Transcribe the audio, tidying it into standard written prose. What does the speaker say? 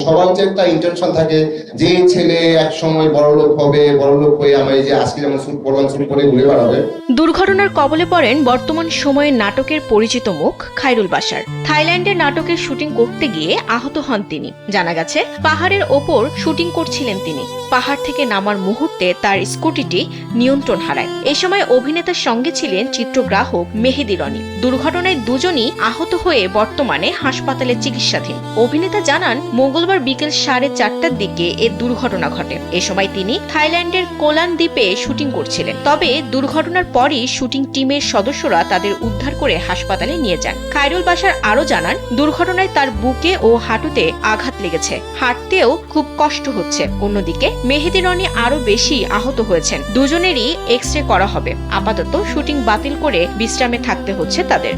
সবার যে একটা ইন্টেনশন থাকে যে ছেলে এক সময় বড়লোক হবে, বড়লোক হয়ে আমি যে আজকে যেমন স্যুট পরলাম, স্যুট পরে ঘুরে বেড়াবে। দুর্ঘটনার কবলে পড়েন বর্তমান সময়ে নাটকের পরিচিত মুখ খায়রুল বাশার। থাইল্যান্ডে নাটকের শুটিং করতে গিয়ে আহত হন তিনি। জানা গেছে পাহাড়ের ওপর শুটিং করছিলেন তিনি। পাহাড় থেকে নামার মুহূর্তে তার স্কুটিটি নিয়ন্ত্রণ হারায়। এ সময় অভিনেতার সঙ্গে ছিলেন চিত্রগ্রাহক মেহেদি রনি। দুর্ঘটনায় দুজনই আহত হয়ে বর্তমানে হাসপাতালে চিকিৎসাধীন। অভিনেতা জানান, মঙ্গলবার বিকেল 4:30টার দিকে এ দুর্ঘটনা ঘটে। এ সময় তিনি থাইল্যান্ডের কোলান দ্বীপে শুটিং করছিলেন। তবে দুর্ঘটনার পরই শুটিং টিমের সদস্যরা তাদের উদ্ধার করে হাসপাতালে নিয়ে যান। খায়রুল বাশার আরো জানান, দুর্ঘটনায় তার বুকে ও হাঁটুতে আঘাত লেগেছে, হাঁটতেও খুব কষ্ট হচ্ছে। অন্যদিকে মেহেদি রনি আরো বেশি আহত হয়েছেন। দুজনেরই এক্স রে করা হবে। আপাতত শুটিং বাতিল করে বিশ্রামে থাকতে হচ্ছে তাদের।